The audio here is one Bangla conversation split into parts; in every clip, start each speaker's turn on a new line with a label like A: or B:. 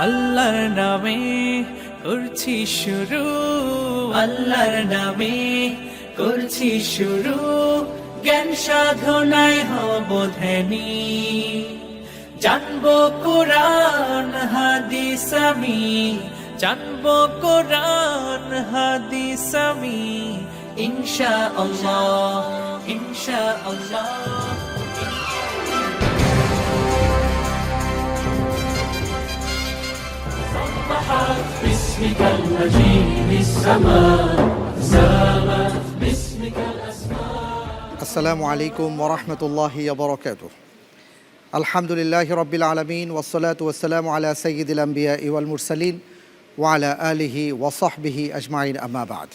A: আল্লাহর নামে করছি শুরু, আল্লাহর নামে করছি শুরু, জ্ঞান সাধনায় হব ধ্যানী। জানবো কোরআন হাদিস আমি, জানবো কোরআন হাদিস আমি, ইনশাআল্লাহ ইনশাআল্লাহ। باسمك المجيد السماء سامت باسمك الأسماء.
B: আসসালামু আলাইকুম ওয়া রাহমাতুল্লাহি ওয়া বারাকাতুহু। আলহামদুলিল্লাহি রাব্বিল আলামিন ওয়াসসালাতু ওয়াসসালামু আলা সাইয়্যিদিল আমবিয়াই ওয়াল মুরসালিন ওয়া আলা আলিহি ওয়া সাহবিহি আজমাইন, আম্মা বাদ।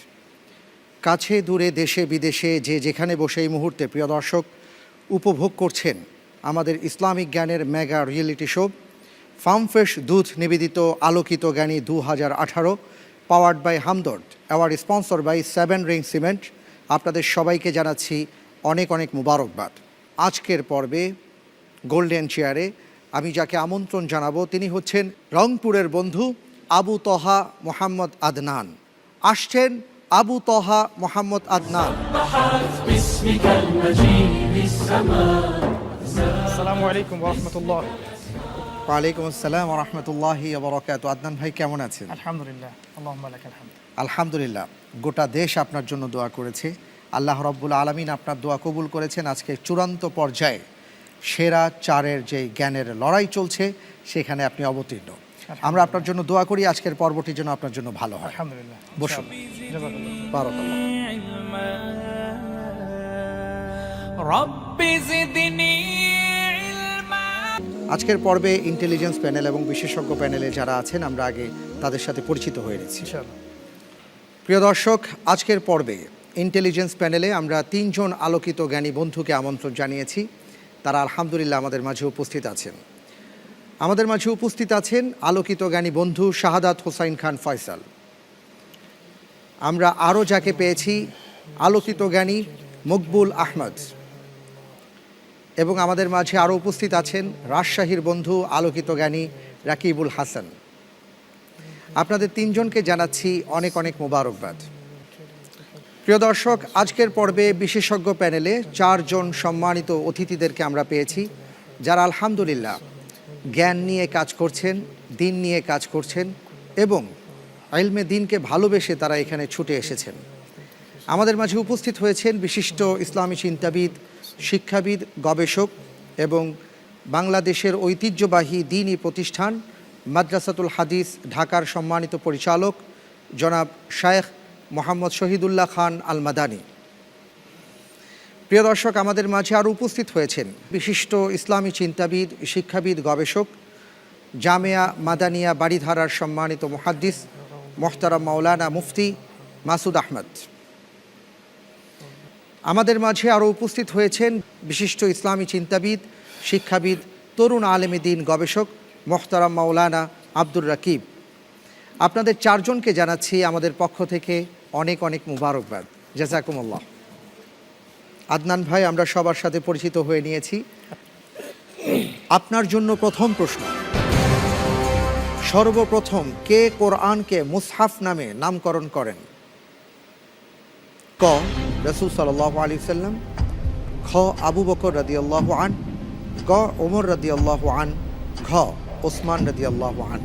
B: কাছে দূরে দেশে বিদেশে যে যেখানে বসে এই মুহূর্তে প্রিয় দর্শক উপভোগ করছেন আমাদের ইসলামিক জ্ঞানের মেগা রিয়েলিটি শো ফার্মফ্রেশ দুধ নিবেদিত আলোকিত জ্ঞানী 2018, powered by Hamdard, award sponsor by 7 Ring Cement. আপনাদের সবাইকে জানাচ্ছি অনেক অনেক মুবারকবাদ। আজকের পর্বে গোল্ডেন চেয়ারে আমি যাকে আমন্ত্রণ জানাবো তিনি হচ্ছেন রংপুরের বন্ধু আবু তহা মোহাম্মদ আদনান। আসছেন আবু তহা মোহাম্মদ আদনান।
C: আসসালামু আলাইকুম ওয়া রাহমাতুল্লাহ।
B: ওয়ালাইকুম আসসালাম ওয়া রাহমাতুল্লাহি ওয়া বারাকাতুহু। আদনান ভাই কেমন আছেন?
C: আলহামদুলিল্লাহ, আল্লাহুম্মা লাকাল হামদ।
B: আলহামদুলিল্লাহ, গোটা দেশ আপনার জন্য দোয়া করেছে। আল্লাহ রাব্বুল আলামিন আপনার দোয়া কবুল করেছেন। আজকে চূড়ান্ত পর্যায়ে সেরা চারের যে জ্ঞানের লড়াই চলছে সেখানে আপনি অবতীর্ণ। আমরা আপনার জন্য দোয়া করি আজকের পর্বটি যেন আপনার জন্য ভালো হয়।
C: আলহামদুলিল্লাহ,
B: বসুন।
C: জাযাকাল্লাহ।
B: বারাকাল্লাহ।
A: রব্বি জিদনি ইলমা।
B: আজকের পর্বে ইন্টেলিজেন্স প্যানেল এবং বিশেষজ্ঞ প্যানেলে যারা আছেন আমরা আগে তাদের সাথে পরিচিত হয়ে নিচ্ছি।
C: ইনশাআল্লাহ।
B: প্রিয় দর্শক, আজকের পর্বে ইন্টেলিজেন্স প্যানেলে আমরা 3 জন আলোকিত জ্ঞানী বন্ধুকে আমন্ত্রণ জানিয়েছি। তারা আলহামদুলিল্লাহ আমাদের মাঝে উপস্থিত আছেন। আমাদের মাঝে উপস্থিত আছেন আলোকিত জ্ঞানী বন্ধু শাহাদাত হোসাইন খান ফয়সাল। আমরা আরও যাকে পেয়েছি আলোকিত জ্ঞানী মকবুল আহমদ, এবং আমাদের মাঝে আরও উপস্থিত আছেন রাজশাহীর বন্ধু আলোকিত জ্ঞানী রাকিবুল হাসান। আপনাদের 3 জনকে জানাচ্ছি অনেক অনেক মোবারকবাদ। প্রিয় দর্শক, আজকের পর্বে বিশেষজ্ঞ প্যানেলে 4 জন সম্মানিত অতিথিদেরকে আমরা পেয়েছি যারা আলহামদুলিল্লাহ জ্ঞান নিয়ে কাজ করছেন, দিন নিয়ে কাজ করছেন এবং ইলমে দিনকে ভালোবেসে তারা এখানে ছুটে এসেছেন। আমাদের মাঝে উপস্থিত হয়েছেন বিশিষ্ট ইসলামী চিন্তাবিদ, শিক্ষাবিদ, গবেষক এবং বাংলাদেশের ঐতিহ্যবাহী দ্বীনি প্রতিষ্ঠান মাদ্রাসাতুল হাদিস ঢাকার সম্মানিত পরিচালক জনাব শায়েখ মোহাম্মদ শহীদুল্লাহ খান আল মাদানী। প্রিয় দর্শক, আমাদের মাঝে আরও উপস্থিত হয়েছেন বিশিষ্ট ইসলামী চিন্তাবিদ, শিক্ষাবিদ, গবেষক, জামিয়া মাদানিয়া বাড়িধারার সম্মানিত মুহাদ্দিস মোহতারাম মাওলানা মুফতি মাসুদ আহমদ। আমাদের মাঝে আরও উপস্থিত হয়েছেন বিশিষ্ট ইসলামী চিন্তাবিদ, শিক্ষাবিদ, তরুণ আলেমে দ্বীন, গবেষক মোহতারাম মাওলানা আব্দুর রাকিব। আপনাদের 4 জনকে জানাচ্ছি আমাদের পক্ষ থেকে অনেক অনেক মুবারকবাদ। জাযাকুমুল্লাহ। আদনান ভাই, আমরা সবার সাথে পরিচিত হয়ে নিয়েছি। আপনার জন্য প্রথম প্রশ্ন, সর্বপ্রথম কে কোরআনকে মুসহাফ নামে নামকরণ করেন? ক রাসূল সাল্লাল্লাহু আলাইহি ওয়াসাল্লাম, খ আবু বকর রাদিয়াল্লাহু আন, গ ওমর রাদিয়াল্লাহু আন, ঘ ওসমান রাদিয়াল্লাহু আন।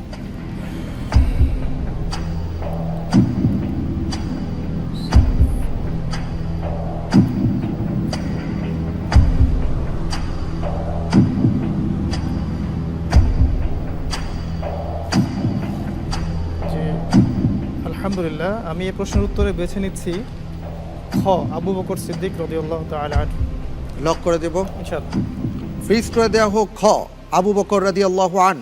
C: আলহামদুলিল্লাহ, আমি এই প্রশ্নের উত্তরে বেছে নিচ্ছি খ আবু বকর সিদ্দিক রাদিয়াল্লাহু তাআলা আনহু।
B: লক করে দেব।
C: ইনশাআল্লাহ।
B: ফ্রিজ করে দেওয়া হোক খ আবু বকর রাদিয়াল্লাহু আন।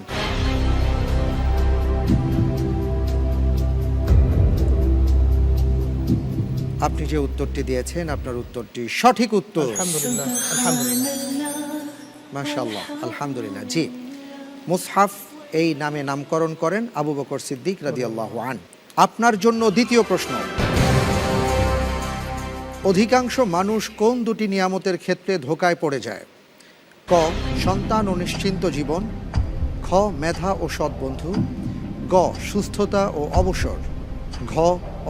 B: আপনি যে উত্তরটি দিয়েছেন আপনার উত্তরটি সঠিক উত্তর।
C: আলহামদুলিল্লাহ, আলহামদুলিল্লাহ,
B: মাশাআল্লাহ, আলহামদুলিল্লাহ। জি, মুসহাফ এই নামে নামকরণ করেন আবু বকর সিদ্দিক রাদিয়াল্লাহু আন। আপনার জন্য দ্বিতীয় প্রশ্ন, অধিকাংশ মানুষ কোন 2টি নিয়ামতের ক্ষেত্রে ধোঁকায় পড়ে যায়? ক সন্তান ও নিশ্চিন্ত জীবন, খ মেধা ও সৎ বন্ধু, গ সুস্থতা ও অবসর, ঘ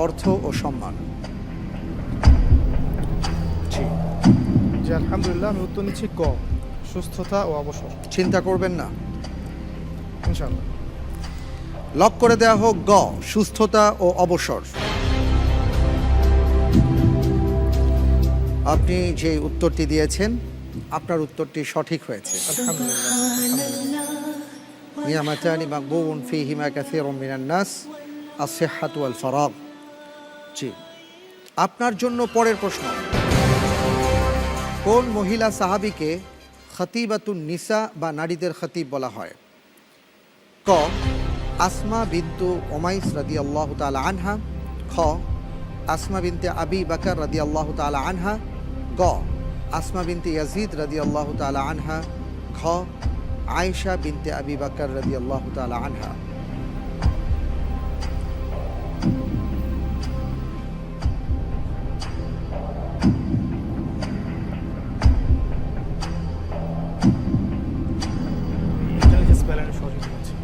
B: অর্থ ও সম্মান। জি,
C: জি আলহামদুলিল্লাহ, আমি উত্তর নিচ্ছি গ সুস্থতা ও অবসর।
B: চিন্তা করবেন না,
C: ইনশাআল্লাহ।
B: লক করে দেওয়া হোক গ সুস্থতা ও অবসর। আপনি যে উত্তরটি দিয়েছেন আপনার উত্তরটি সঠিক হয়েছে।
C: আলহামদুলিল্লাহ।
B: নিয়ামাতানি মাকবুন ফীহিমা কাসীরুম মিনান নাস আস-সিহহাতু ওয়াল ফারাগ। জি, আপনার জন্য পরের প্রশ্ন, কোন মহিলা সাহাবীকে খতিবাতুন নিসা বা নারীদের খতিব বলা হয়? ক আসমা বিনতু উমাইস রাদিয়াল্লাহু তাআলা আনহা, খ আসমা বিনতে আবি বকর রাদিয়াল্লাহু তাআলা আনহা, গ আসমা বিনতে ইয়াজিদ রাদিয়াল্লাহু তাআলা আনহা, ঘ আয়েশা বিনতে আবি বকর রাদিয়াল্লাহু তাআলা আনহা।
C: ইন্টেলিজেন্স প্যানেলের সহযোগিতা আছে।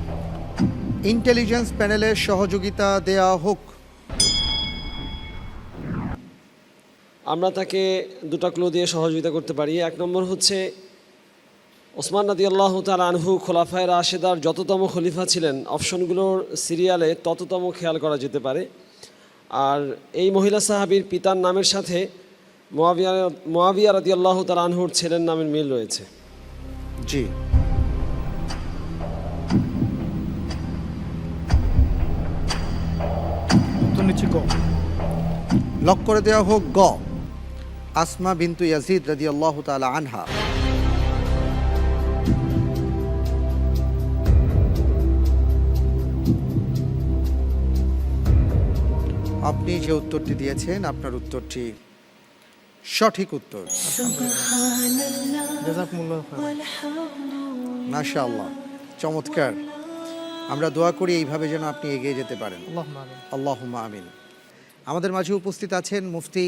B: ইন্টেলিজেন্স প্যানেলের সহযোগিতা দেয়া হোক।
D: আমরা তাকে দুটো ক্লু দিয়ে সহযোগিতা করতে পারি। এক নম্বর হচ্ছে ওসমান রাদিয়াল্লাহু তাআলা আনহু খোলাফায়ে রাশেদার যততম খলিফা ছিলেন, অপশনগুলোর সিরিয়ালে তততম খেয়াল করা যেতে পারে। আর এই মহিলা সাহাবীর পিতার নামের সাথে মুয়াবিয়া রাদিয়াল্লাহু তাআলা আনহুর ছেলের নামের মিল রয়েছে।
B: জি,
C: উত্তর নিচ্ছি গ
B: লক করে দেওয়া হোক গ আসমা বিনতু ইয়াজিদ রাদিয়াল্লাহু তাআলা আনহা। আপনি যে উত্তরটি দিয়েছেন আপনার উত্তরটি সঠিক উত্তর।
C: জাযাকুমুল্লাহ খাইর।
B: মাশাআল্লাহ, চমৎকার। আমরা দোয়া করি এইভাবে যেন আপনি এগিয়ে যেতে পারেন।
C: আল্লাহুম্মা আমিন।
B: আল্লাহুম্মা আমিন। আমাদের মাঝে উপস্থিত আছেন মুফতি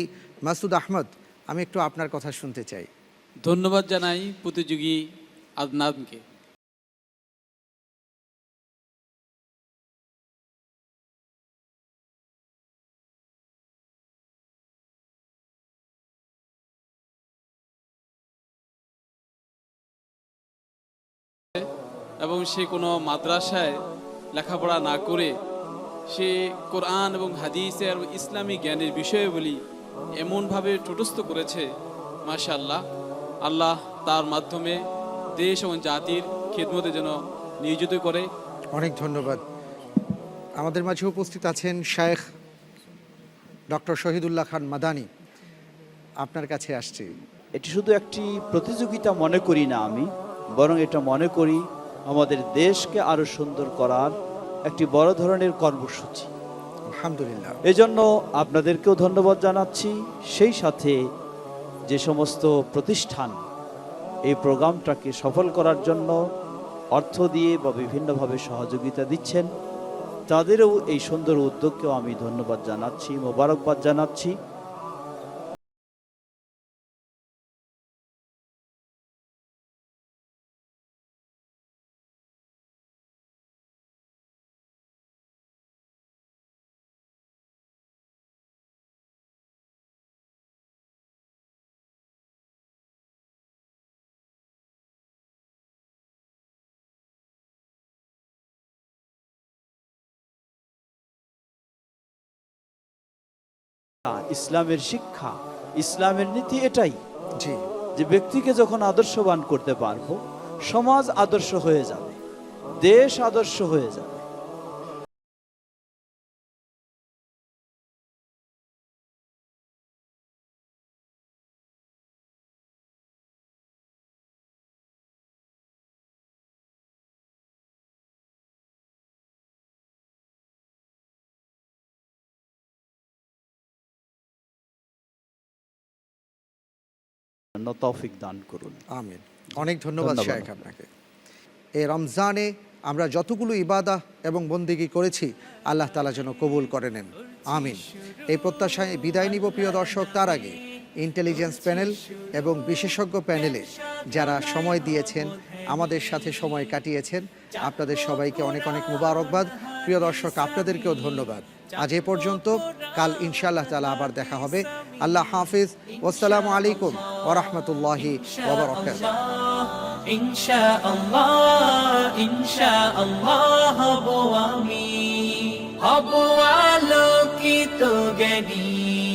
B: মাসুদ আহমদ। আমি একটু আপনার কথা শুনতে চাই।
E: ধন্যবাদ জানাই প্রতিযোগী আদনানকে। এবং সে কোনো মাদ্রাসায় লেখাপড়া না করে সে কোরআন এবং হাদিসের এবং ইসলামী জ্ঞানের বিষয়গুলি এমনভাবে ঠোঁটস্থ করেছে, মাশাআল্লাহ। আল্লাহ তার মাধ্যমে দেশ এবং জাতির খেদমতে যেন নিয়োজিত করে।
B: অনেক ধন্যবাদ। আমাদের মাঝে উপস্থিত আছেন শায়েখ ডক্টর শহীদুল্লাহ খান মাদানী। আপনার কাছে আসছি।
F: এটি শুধু একটি প্রতিযোগিতা মনে করি না আমি, বরং এটা মনে করি আমাদের দেশকে আরো সুন্দর করার একটি বড় ধরনের কর্মসূচি।
B: আলহামদুলিল্লাহ।
F: এজন্য আপনাদেরকেও ধন্যবাদ জানাচ্ছি। সেই সাথে যে সমস্ত প্রতিষ্ঠান এই প্রোগ্রামটাকে সফল করার জন্য অর্থ দিয়ে বা বিভিন্নভাবে সহযোগিতা দিচ্ছেন, তাদেরও এই সুন্দর উদ্যোগকেও আমি ধন্যবাদ জানাচ্ছি, মোবারকবাদ জানাচ্ছি। ইসলামের শিক্ষা, ইসলামের নীতি এটাই
B: জি,
F: যে ব্যক্তিকে যখন আদর্শবান করতে পারবো, সমাজ আদর্শ হয়ে যাবে, দেশ আদর্শ হয়ে যাবে। তৌফিক দান করুন।
B: আমিন। অনেক ধন্যবাদ
F: ধন্যবাদ
B: শায়েখ আপনাকে। এই রমজানে আমরা যতগুলো ইবাদা এবং বন্দেগী করেছি আল্লাহ তাআলা যেন কবুল করে নেন, আমিন। এই প্রত্যাশায় বিদায় নিব প্রিয় দর্শক। তার আগে ইন্টেলিজেন্স প্যানেল এবং বিশেষজ্ঞ প্যানেলে যারা সময় দিয়েছেন, আমাদের সাথে সময় কাটিয়েছেন, আপনাদের সবাইকে অনেক অনেক মুবারকবাদ। প্রিয় দর্শক, আপনাদেরকেও ধন্যবাদ। আজ এ পর্যন্ত, কাল ইনশাআল্লাহ তাআলা আবার দেখা হবে। আল্লাহ হাফিজ। ওয়াসসালামু আলাইকুম ওয়া রাহমাতুল্লাহি ওয়া বারাকাতুহু।
A: ইনশাআল্লাহ হব আমি, হব আলোকিত জ্ঞানী।